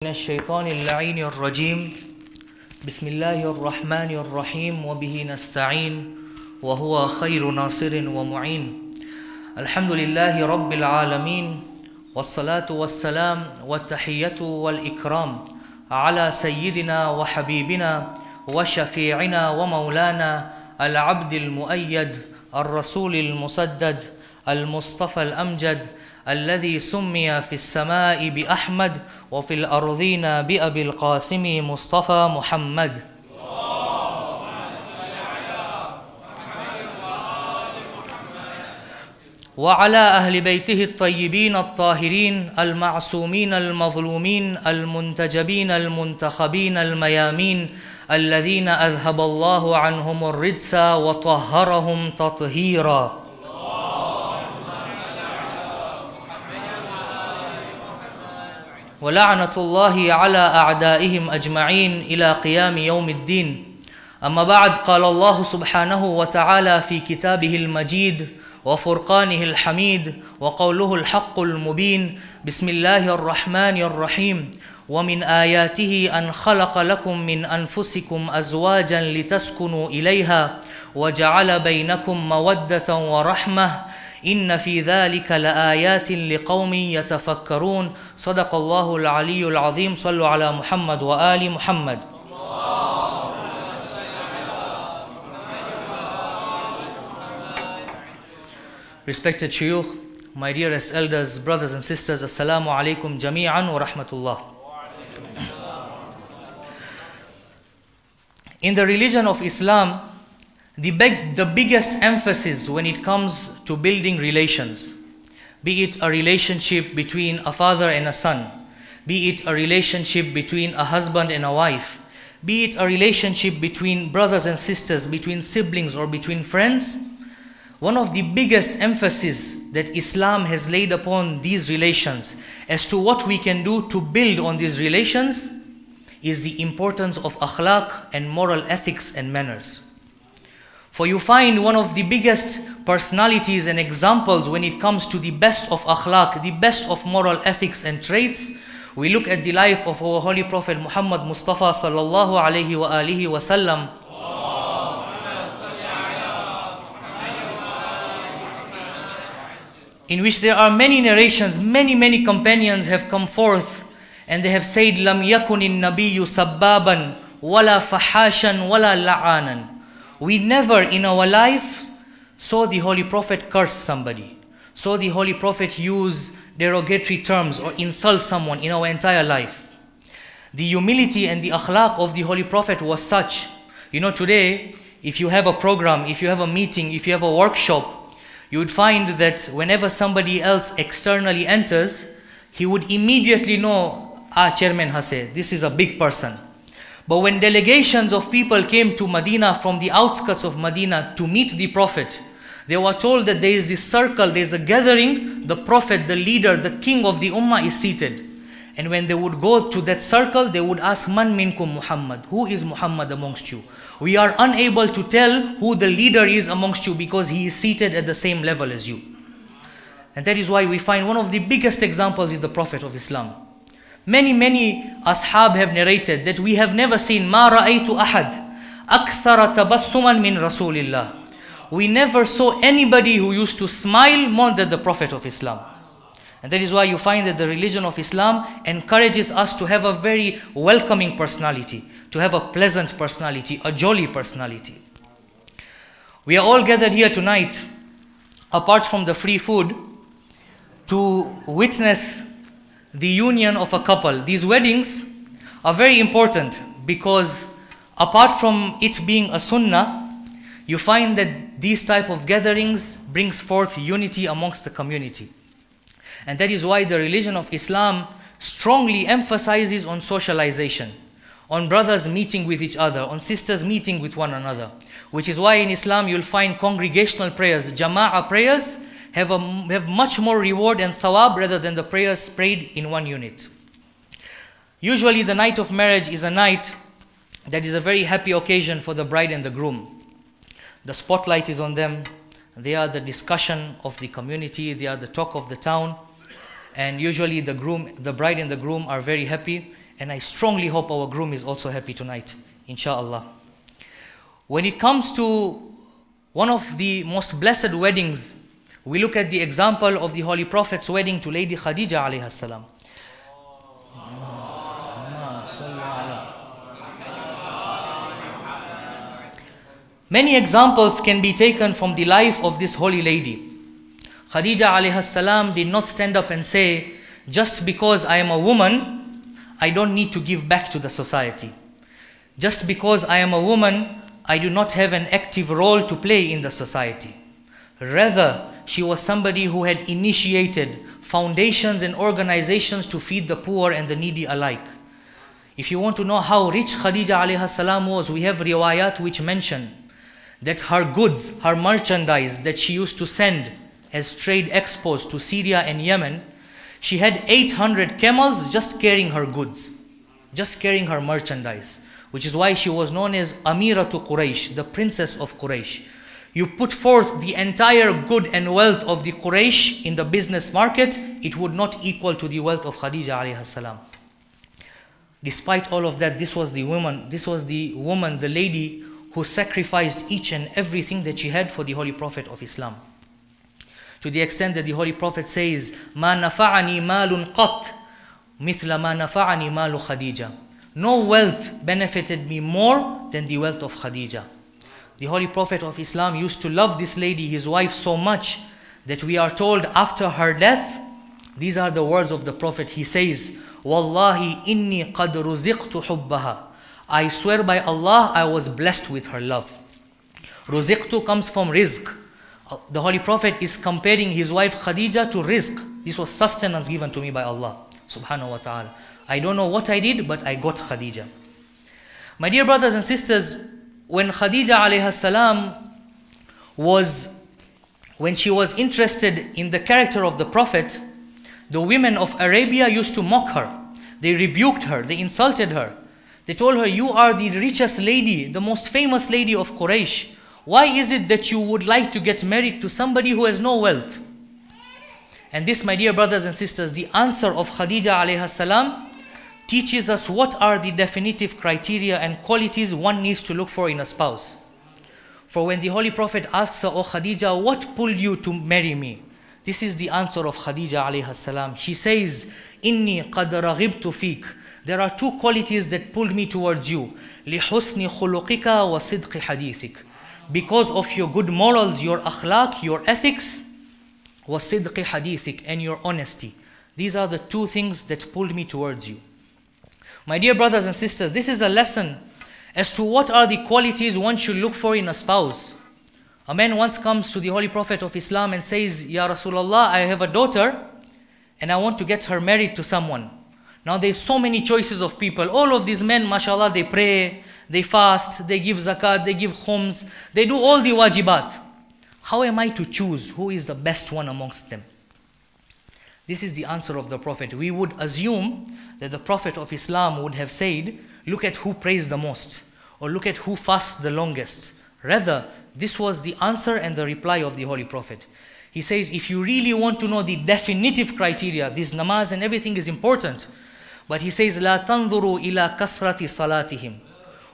من الشيطان اللعين الرجيم بسم الله الرحمن الرحيم وبه نستعين وهو خير ناصر ومعين الحمد لله رب العالمين والصلاة والسلام والتحية والإكرام على سيدنا وحبيبنا وشفيعنا ومولانا العبد المؤيد الرسول المسدد المصطفى الأمجد الذي سمي في السماء بأحمد وفي الأرضين بأبي القاسم مصطفى محمد وعلى أهل بيته الطيبين الطاهرين المعصومين المظلومين المنتجبين المنتخبين الميامين الذين أذهب الله عنهم الرجس وطهرهم تطهيرا ولعنة الله على أعدائهم أجمعين إلى قيام يوم الدين أما بعد قال الله سبحانه وتعالى في كتابه المجيد وفرقانه الحميد وقوله الحق المبين بسم الله الرحمن الرحيم ومن آياته أن خلق لكم من أنفسكم أزواجا لتسكنوا إليها وجعل بينكم مودة ورحمة إن في ذلك لآيات لقوم يتفكرون صدق الله العلي العظيم صلوا على محمد وآل محمد. Respected shuyukh, my dearest elders, brothers and sisters, Assalamu alaikum jami'an wa rahmatullah. In the religion of Islam, the biggest emphasis when it comes to building relations, be it a relationship between a father and a son, be it a relationship between a husband and a wife, be it a relationship between brothers and sisters, between siblings or between friends, one of the biggest emphasis that Islam has laid upon these relations as to what we can do to build on these relations is the importance of akhlaq and moral ethics and manners. For you find one of the biggest personalities and examples when it comes to the best of akhlaq, the best of moral ethics and traits. We look at the life of our Holy Prophet Muhammad Mustafa sallallahu alaihi wa alihi wasallam, in which there are many narrations, many companions have come forth and they have said, "Lam yakunin nabiyyu sabbaban wala fahashan wala la'anan." We never in our life saw the Holy Prophet curse somebody, saw the Holy Prophet use derogatory terms or insult someone in our entire life. The humility and the akhlaq of the Holy Prophet was such. You know, today, if you have a program, if you have a meeting, if you have a workshop, you would find that whenever somebody else externally enters, he would immediately know, Chairman Hase, this is a big person. But when delegations of people came to Medina from the outskirts of Medina to meet the Prophet, they were told that there is this circle, there is a gathering, the Prophet, the leader, the king of the Ummah is seated. And when they would go to that circle, they would ask, "Man minkum Muhammad?" Who is Muhammad amongst you? We are unable to tell who the leader is amongst you because he is seated at the same level as you. And that is why we find one of the biggest examples is the Prophet of Islam. Many ashab have narrated that we have never seen ما رأيت أحد أكثر تبسما من رسول الله. We never saw anybody who used to smile more than the Prophet of Islam. And that is why you find that the religion of Islam encourages us to have a very welcoming personality, to have a pleasant personality, a jolly personality. We are all gathered here tonight, apart from the free food, to witness the union of a couple. These weddings are very important because apart from it being a sunnah, you find that these type of gatherings brings forth unity amongst the community. And that is why the religion of Islam strongly emphasizes on socialization, on brothers meeting with each other, on sisters meeting with one another. Which is why in Islam you'll find congregational prayers, jama'ah prayers, have much more reward and thawab rather than the prayers prayed in one unit. Usually the night of marriage is a night that is a very happy occasion for the bride and the groom. The spotlight is on them. They are the discussion of the community. They are the talk of the town. And usually the bride and the groom are very happy. And I strongly hope our groom is also happy tonight, inshallah. When it comes to one of the most blessed weddings, we look at the example of the Holy Prophet's wedding to Lady Khadijah alayha salam. Many examples can be taken from the life of this holy lady. Khadijah alayha salam did not stand up and say, just because I am a woman, I don't need to give back to the society. Just because I am a woman, I do not have an active role to play in the society. Rather, she was somebody who had initiated foundations and organizations to feed the poor and the needy alike. If you want to know how rich Khadijah alayha salam was, we have riwayat which mention that her goods, her merchandise that she used to send as trade expos to Syria and Yemen, she had 800 camels just carrying her goods, just carrying her merchandise, which is why she was known as Amira to Quraysh, the princess of Quraysh. You put forth the entire good and wealth of the Quraysh in the business market, it would not equal to the wealth of Khadijah alayha salam. Despite all of that, this was the woman, the lady who sacrificed each and everything that she had for the Holy Prophet of Islam. To the extent that the Holy Prophet says, "Ma nafa'ani malun qat, mithla ma nafa'ani malu Khadija." No wealth benefited me more than the wealth of Khadija. The Holy Prophet of Islam used to love this lady, his wife, so much that we are told after her death, these are the words of the Prophet. He says, "Wallahi inni qad ruziqtu hubbaha." I swear by Allah, I was blessed with her love. Ruziqtu comes from rizq. The Holy Prophet is comparing his wife Khadijah to rizq. This was sustenance given to me by Allah subhanahu wa ta'ala. I don't know what I did, but I got Khadijah. My dear brothers and sisters, when Khadijah alayha salam when she was interested in the character of the Prophet, the women of Arabia used to mock her. They rebuked her, they insulted her. They told her, "You are the richest lady, the most famous lady of Quraysh. Why is it that you would like to get married to somebody who has no wealth?" And this, my dear brothers and sisters, the answer of Khadijah alayha salam teaches us what are the definitive criteria and qualities one needs to look for in a spouse. For when the Holy Prophet asks her, "Oh Khadijah, what pulled you to marry me?" This is the answer of Khadijah alayha salam. She says, "Inni qad raghibtu fik." There are two qualities that pulled me towards you. لِحُسْنِ خُلُقِكَ وَصِدْقِ حَدِيثِكَ. Because of your good morals, your akhlaq, your ethics, وَصِدْقِ حَدِيثِكَ, and your honesty. These are the two things that pulled me towards you. My dear brothers and sisters, this is a lesson as to what are the qualities one should look for in a spouse. A man once comes to the Holy Prophet of Islam and says, "Ya Rasulullah, I have a daughter and I want to get her married to someone." Now there's so many choices of people. All of these men, mashallah, they pray, they fast, they give zakat, they give khums, they do all the wajibat. How am I to choose who is the best one amongst them? This is the answer of the Prophet. We would assume that the Prophet of Islam would have said, look at who prays the most, or look at who fasts the longest. Rather, this was the answer and the reply of the Holy Prophet. He says, if you really want to know the definitive criteria, this namaz and everything is important. But he says, لا تنظروا إلى كثرة صلاتهم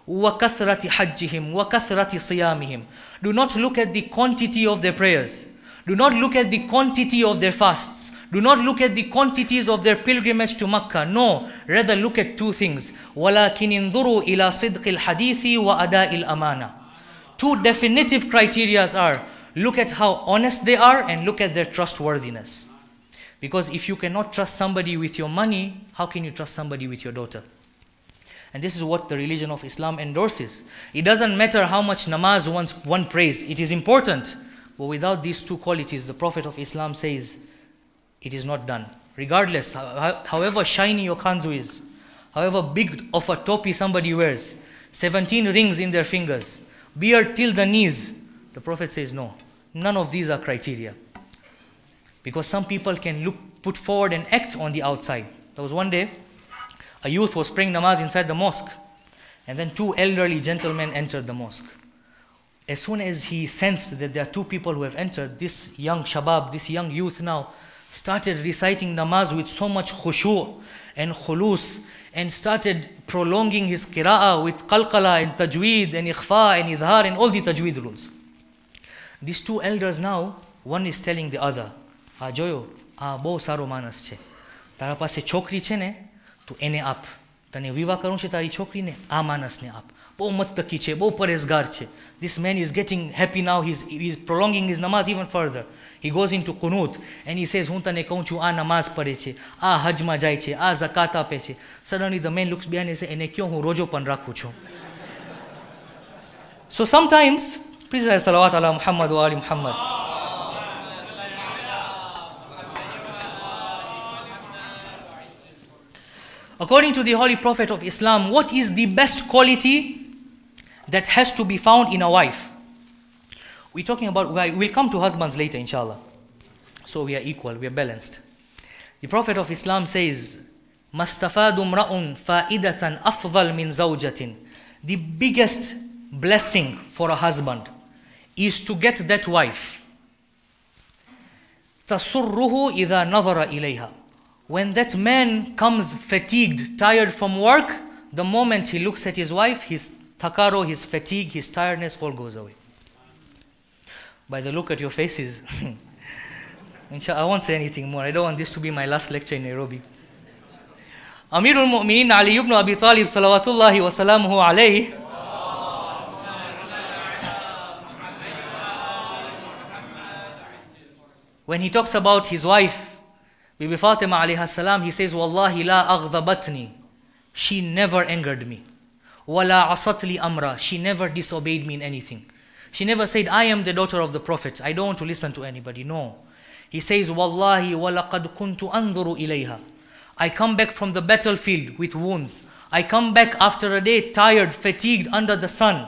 وكثرة حجهم وكثرة صيامهم. Do not look at the quantity of their prayers. Do not look at the quantity of their fasts. Do not look at the quantities of their pilgrimage to Makkah. No, rather look at two things. ولكن انظروا إلى صدق الحديث وأداء الأمانة. Two definitive criteria are, look at how honest they are and look at their trustworthiness. Because if you cannot trust somebody with your money, how can you trust somebody with your daughter? And this is what the religion of Islam endorses. It doesn't matter how much namaz one prays. It is important. But without these two qualities, the Prophet of Islam says, it is not done. Regardless, however shiny your kanzu is, however big of a topi somebody wears, 17 rings in their fingers, beard till the knees, the Prophet says no. None of these are criteria. Because some people can put forward and act on the outside. There was one day, a youth was praying namaz inside the mosque. And then two elderly gentlemen entered the mosque. As soon as he sensed that there are two people who have entered, this young shabab, this young youth now, started reciting namaz with so much khushu' and khulus, and started prolonging his qira'ah with qalqala and tajweed and ikhfa and idhar and all the tajweed rules. These two elders now, one is telling the other, "આ જોયો, આ બહુ સારો માણસ છે. તારા પાસે છોકરી છે ને, તું એને આપ. તને વિવાહ કરવું છે તારી છોકરીને, આ માણસને આપ. બહુ મત્તકી છે, બહુ પરેઝગાર છે." This man is getting happy now. He's prolonging his namaz even further. He goes into qunut and he says, "હું તને કહું છું, આ નમાઝ પડે છે, આ હજમાં જાય છે, આ zakat આપે છે." Suddenly the man looks behind and says, "એને ક્યો હું રોજો પણ રાખું છું." So sometimes, please say salawat ala Muhammad wa ali Muhammad. According to the Holy Prophet of Islam, what is the best quality that has to be found in a wife? We're talking about, we'll come to husbands later, inshallah. So we are equal, we are balanced. The Prophet of Islam says, "Mastafadu mra'un fa'idatan afdal min zawjatin." The biggest blessing for a husband is to get that wife. "Tasurruhu idha nadhara ilayha." When that man comes fatigued, tired from work, the moment he looks at his wife, his takaro, his fatigue, his tiredness all goes away. By the look at your faces, I won't say anything more. I don't want this to be my last lecture in Nairobi. Amirul Mu'mineen Ali ibn Abi Talib salawatullahi wa salamuhu alayhi, when he talks about his wife, Bibi Fatima alayha salam, he says, "Wallahi la aghdabatni." She never angered me. "Wala asatli amra." She never disobeyed me in anything. She never said, "I am the daughter of the Prophet, I don't want to listen to anybody." No. He says, "Wallahi walaqad kuntu anzuru ilayha." I come back from the battlefield with wounds. I come back after a day tired, fatigued under the sun.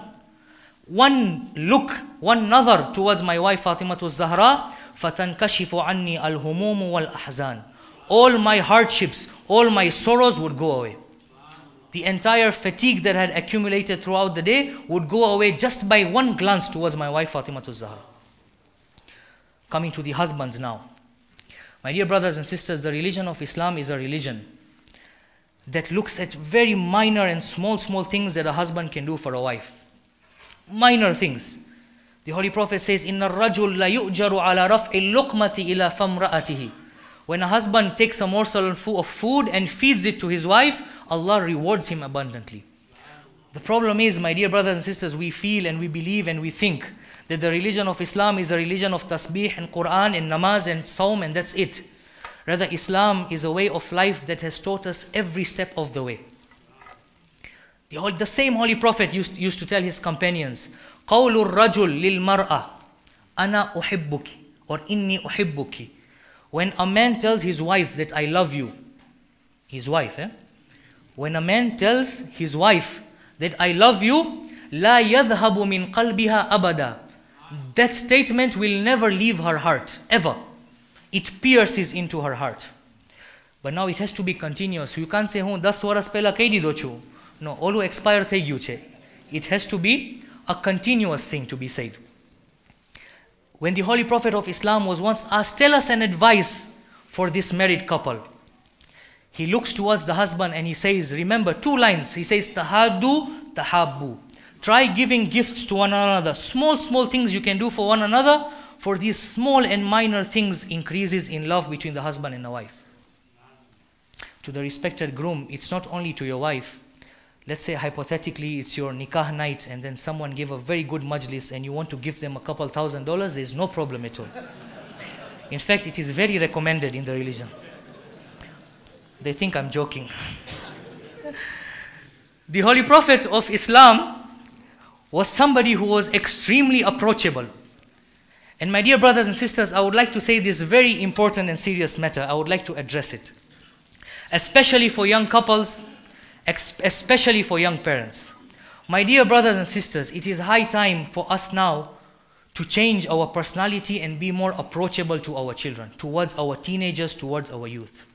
One look, one nazar towards my wife Fatimatu Zahra, فَتَنْكَشِفُ عَنِّي الْهُمُومُ وَالْأَحْزَانُ. All my hardships, all my sorrows would go away. The entire fatigue that had accumulated throughout the day would go away just by one glance towards my wife Fatimatu Zahra. Coming to the husbands now. My dear brothers and sisters, the religion of Islam is a religion that looks at very minor and small things that a husband can do for a wife. Minor things. The Holy Prophet says, "Inna ar-rajul la yu'jaru ala raf'i luqmati ila famra'atihi." When a husband takes a morsel of food and feeds it to his wife, Allah rewards him abundantly. The problem is, my dear brothers and sisters, we feel and we believe and we think that the religion of Islam is a religion of tasbih and Quran and namaz and saum and that's it. Rather, Islam is a way of life that has taught us every step of the way. The same Holy Prophet used to tell his companions, "Qawlu rajul lil mar'a, ana uhibbuki," or inni uhibbuki. When a man tells his wife that I love you, his wife, when a man tells his wife that I love you, la yadhhabu min qalbiha abada. That statement will never leave her heart, ever. It pierces into her heart. But now it has to be continuous. You can't say, "હું 10 વર્ષ પહેલા કહી દીધો છું." No, ઓલું expire થઈ ગયું છે. It has to be a continuous thing to be said. When the Holy Prophet of Islam was once asked, "Tell us an advice for this married couple," he looks towards the husband and he says, remember 2 lines. He says, "Tahaddu, tahabbu." Try giving gifts to one another. Small things you can do for one another. For these small and minor things increases in love between the husband and the wife. To the respected groom, it's not only to your wife. Let's say hypothetically it's your nikah night and then someone gave a very good majlis and you want to give them a couple $1,000, there's no problem at all. In fact, it is very recommended in the religion. They think I'm joking. The Holy Prophet of Islam was somebody who was extremely approachable. And my dear brothers and sisters, I would like to say this very important and serious matter. I would like to address it. Especially for young couples, especially for young parents. My dear brothers and sisters, it is high time for us now to change our personality and be more approachable to our children, towards our teenagers, towards our youth.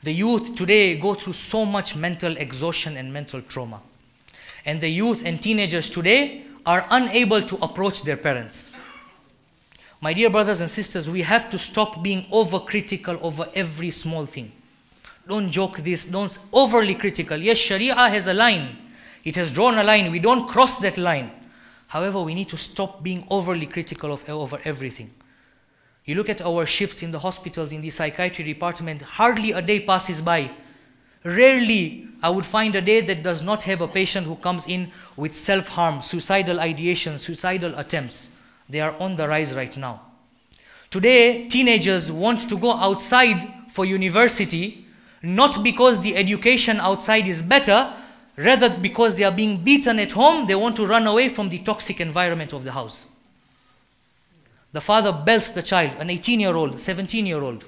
The youth today go through so much mental exhaustion and mental trauma. And the youth and teenagers today are unable to approach their parents. My dear brothers and sisters, we have to stop being overcritical over every small thing. Don't joke this, don't overly critical. Yes, Sharia has a line. It has drawn a line. We don't cross that line. However, we need to stop being overly critical over everything. You look at our shifts in the hospitals, in the psychiatry department, hardly a day passes by. Rarely I would find a day that does not have a patient who comes in with self-harm, suicidal ideation, suicidal attempts. They are on the rise right now. Today, teenagers want to go outside for university, not because the education outside is better, rather because they are being beaten at home, they want to run away from the toxic environment of the house. The father belts the child, an 18-year-old, 17-year-old.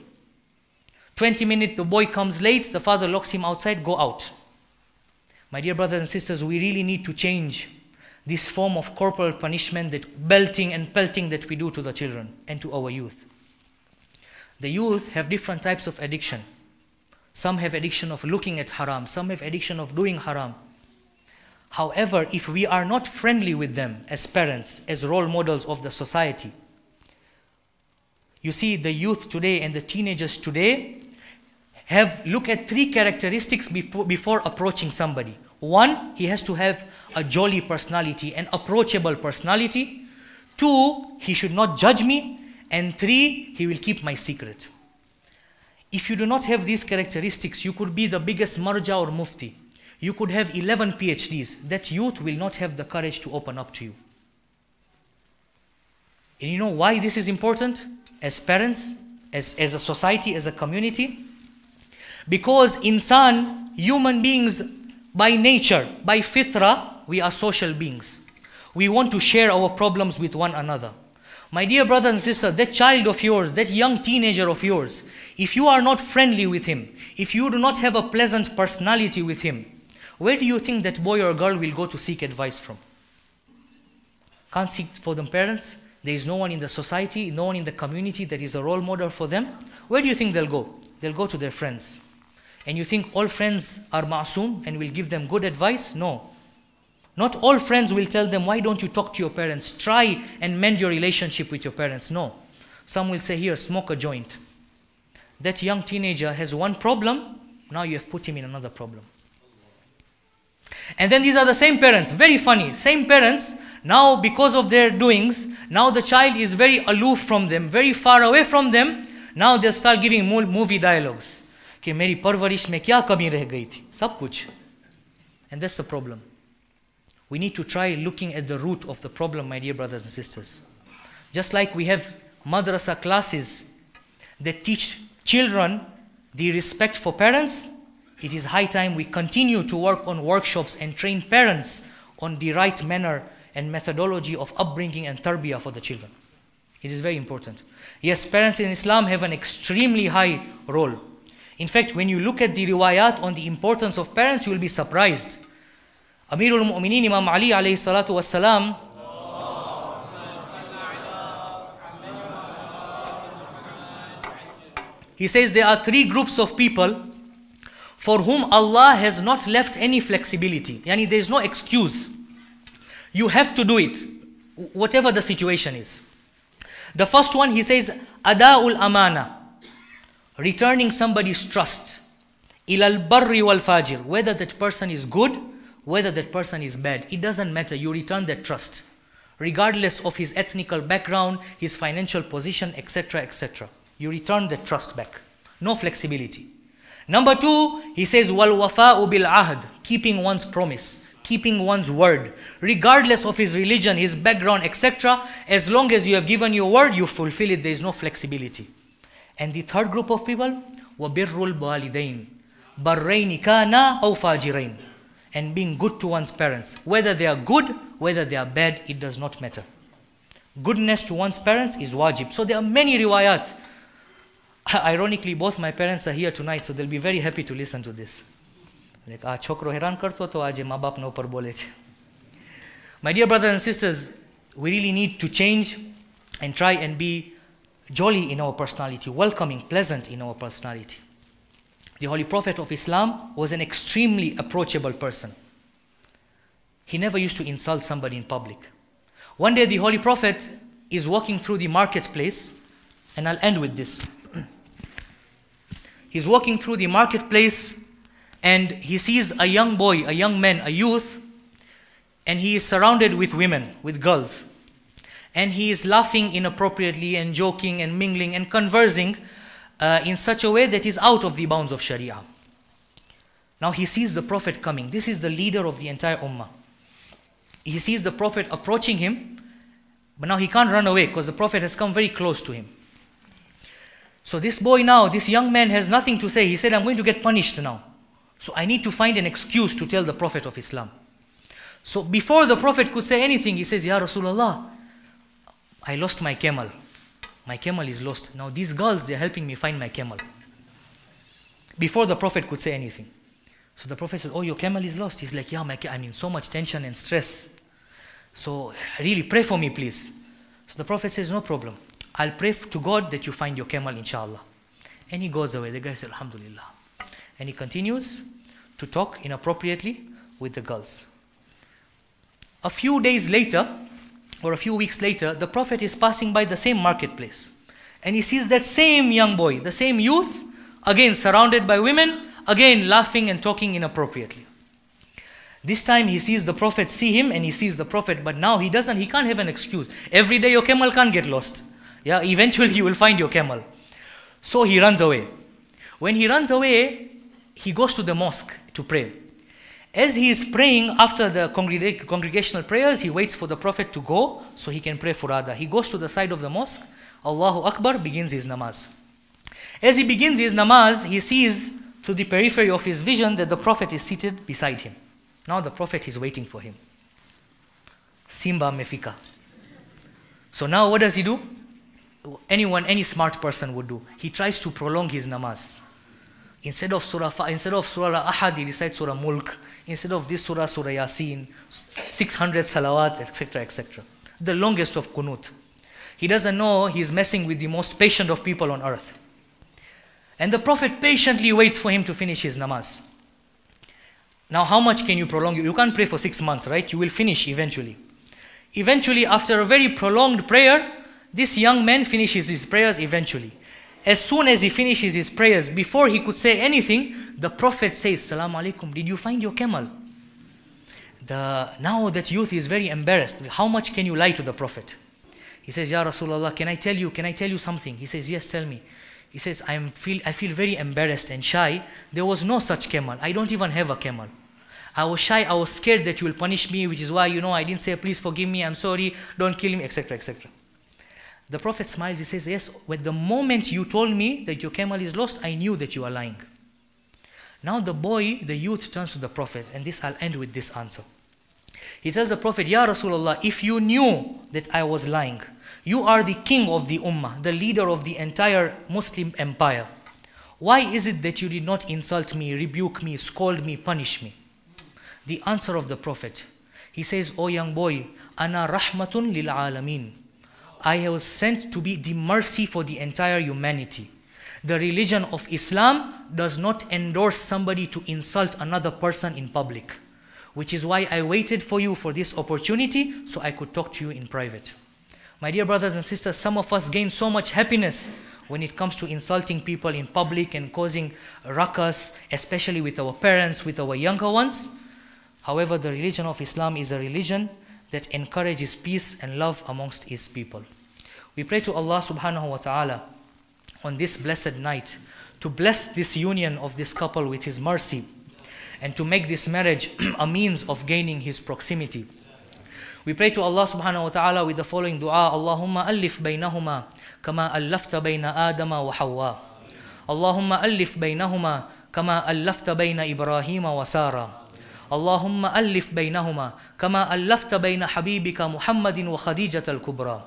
20 minutes, the boy comes late, the father locks him outside, go out. My dear brothers and sisters, we really need to change this form of corporal punishment, that belting and pelting that we do to the children and to our youth. The youth have different types of addiction. Some have addiction of looking at haram, some have addiction of doing haram. However, if we are not friendly with them as parents, as role models of the society, you see the youth today and the teenagers today look at three characteristics before approaching somebody. One, he has to have a jolly personality, an approachable personality. Two, he should not judge me. And three, he will keep my secret. If you do not have these characteristics, you could be the biggest marja or mufti. You could have 11 PhDs. That youth will not have the courage to open up to you. And you know why this is important? As parents, as a society, as a community? Because insan, human beings, by nature, by fitra, we are social beings. We want to share our problems with one another. My dear brother and sister, that child of yours, that young teenager of yours, if you are not friendly with him, if you do not have a pleasant personality with him, where do you think that boy or girl will go to seek advice from? Can't seek for them parents? There is no one in the society, no one in the community that is a role model for them. Where do you think they'll go? They'll go to their friends. And you think all friends are ma'soom and will give them good advice? No. Not all friends will tell them, why don't you talk to your parents? Try and mend your relationship with your parents. No. Some will say, here, smoke a joint. That young teenager has one problem, now you have put him in another problem. And then these are the same parents, very funny, same parents, now because of their doings, now the child is very aloof from them, very far away from them, now they'll start giving movie dialogues. कि मेरी परवरिश में क्या कमी रह गई थी सब कुछ. And that's the problem. We need to try looking at the root of the problem, my dear brothers and sisters. Just like we have madrasa classes that teach children the respect for parents, it is high time we continue to work on workshops and train parents on the right manner and methodology of upbringing and tarbiyah for the children. It is very important. Yes, parents in Islam have an extremely high role. In fact, when you look at the riwayat on the importance of parents, you will be surprised. Amirul Mu'mineen Imam Ali alayhi salatu wassalam, he says there are three groups of people for whom Allah has not left any flexibility. Yani there is no excuse. You have to do it, whatever the situation is. The first one, he says, Ada'ul Amana. Returning somebody's trust. Ilal barri wal fajir. Whether that person is good, whether that person is bad. It doesn't matter. You return that trust. Regardless of his ethnical background, his financial position, etc., etc. You return that trust back. No flexibility. Number two, he says, wal wafa'u bil ahd. Keeping one's promise. Keeping one's word. Regardless of his religion, his background, etc. As long as you have given your word, you fulfill it. There is no flexibility. And the third group of people, وَبِرُّ الْوَالِدَيْنِ بَرَّيْنِ كَانَا أَوْ فَاجِرَيْنِ. And being good to one's parents. Whether they are good, whether they are bad, it does not matter. Goodness to one's parents is wajib. So there are many riwayat. Ironically, both my parents are here tonight, so they'll be very happy to listen to this. Like, chokro heran karto to aaje maa baap na upar bole chhe. My dear brothers and sisters, we really need to change and try and be jolly in our personality, welcoming, pleasant in our personality. The Holy Prophet of Islam was an extremely approachable person. He never used to insult somebody in public. One day the Holy Prophet is walking through the marketplace, and I'll end with this. He's walking through the marketplace and he sees a young boy, a young man, a youth, and he is surrounded with women, with girls. And he is laughing inappropriately and joking and mingling and conversing in such a way that is out of the bounds of Sharia. Now he sees the Prophet coming. This is the leader of the entire Ummah. He sees the Prophet approaching him, but now he can't run away because the Prophet has come very close to him. So this boy now, this young man has nothing to say. He said, I'm going to get punished now. So I need to find an excuse to tell the Prophet of Islam. So before the Prophet could say anything, he says, Ya Rasulullah, I lost my camel. My camel is lost. Now these girls, they're helping me find my camel. Before the Prophet could say anything. So the Prophet says, oh, your camel is lost. He's like, yeah, I'm in so much tension and stress. So really pray for me, please. So the Prophet says, no problem. I'll pray to God that you find your camel, inshallah. And he goes away. The guy says, Alhamdulillah. And he continues to talk inappropriately with the girls. A few days later, or a few weeks later, the Prophet is passing by the same marketplace. And he sees that same young boy, the same youth, again surrounded by women, again laughing and talking inappropriately. This time he sees the Prophet see him and he sees the Prophet, but now he can't have an excuse. Every day your camel can't get lost. Yeah, eventually you will find your camel. So he runs away. When he runs away, he goes to the mosque to pray. As he is praying after the congregational prayers, he waits for the Prophet to go so he can pray furada. He goes to the side of the mosque, Allahu Akbar, begins his namaz. As he begins his namaz, he sees through the periphery of his vision that the Prophet is seated beside him. Now the Prophet is waiting for him. Simba mefika. So now what does he do? Any smart person would do. He tries to prolong his namaz. Instead of Surah Ahad, he recites Surah Mulk. Instead of this Surah Yasin, 600 salawats, etc., etc. The longest of kunut. He doesn't know he's messing with the most patient of people on earth. And the Prophet patiently waits for him to finish his namaz. Now, how much can you prolong? You can't pray for 6 months, right? You will finish eventually. Eventually, after a very prolonged prayer, this young man finishes his prayers eventually. As soon as he finishes his prayers, before he could say anything, the Prophet says, Salaam alaikum, did you find your camel? Now that youth is very embarrassed. How much can you lie to the Prophet? He says, Ya Rasulullah, can I tell you something? He says, yes, tell me. He says, I feel very embarrassed and shy. There was no such camel. I don't even have a camel. I was shy, I was scared that you will punish me, which is why, I didn't say, please forgive me, I'm sorry, don't kill me, etc., etc. The Prophet smiles, he says, yes, with the moment you told me that your camel is lost, I knew that you are lying. Now the youth turns to the Prophet, and I'll end with this answer. He tells the Prophet, Ya Rasulullah, if you knew that I was lying, you are the king of the Ummah, the leader of the entire Muslim empire. Why is it that you did not insult me, rebuke me, scold me, punish me? The answer of the Prophet, he says, O young boy, Ana rahmatun lil alameen. I was sent to be the mercy for the entire humanity. The religion of Islam does not endorse somebody to insult another person in public, which is why I waited for you for this opportunity so I could talk to you in private. My dear brothers and sisters, some of us gain so much happiness when it comes to insulting people in public and causing ruckus, especially with our parents, with our younger ones. However, the religion of Islam is a religion that encourages peace and love amongst his people. We pray to Allah subhanahu wa ta'ala on this blessed night to bless this union of this couple with his mercy and to make this marriage a means of gaining his proximity. We pray to Allah subhanahu wa ta'ala with the following dua, Allahumma allif baynahuma kama allafta bayna Adama wa Hawwa. Allahumma allif baynahuma kama allafta bayna Ibrahima wa Sarah. اللهم ألف بينهما كما ألفت بين حبيبك محمد وخديجة الكبرى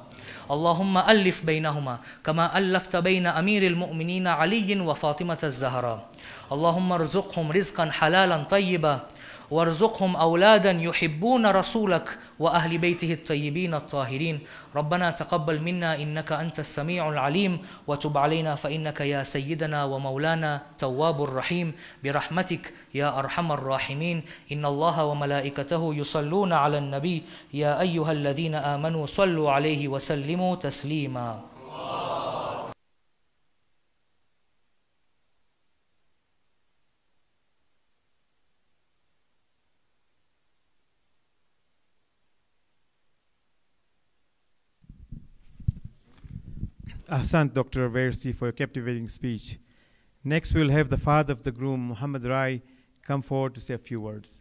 اللهم ألف بينهما كما ألفت بين أمير المؤمنين علي وفاطمة الزهراء اللهم ارزقهم رزقا حلالا طيبا وارزقهم أولادا يحبون رسولك وأهل بيته الطيبين الطاهرين. ربنا تقبل منا إنك أنت السميع العليم وتب علينا فإنك يا سيدنا ومولانا تواب الرحيم برحمتك يا أرحم الراحمين. إن الله وملائكته يصلون على النبي يا أيها الذين آمنوا صلوا عليه وسلموا تسليما. Ahsan, Dr. Versi, for your captivating speech. Next, we'll have the father of the groom, Muhammad Rai, come forward to say a few words.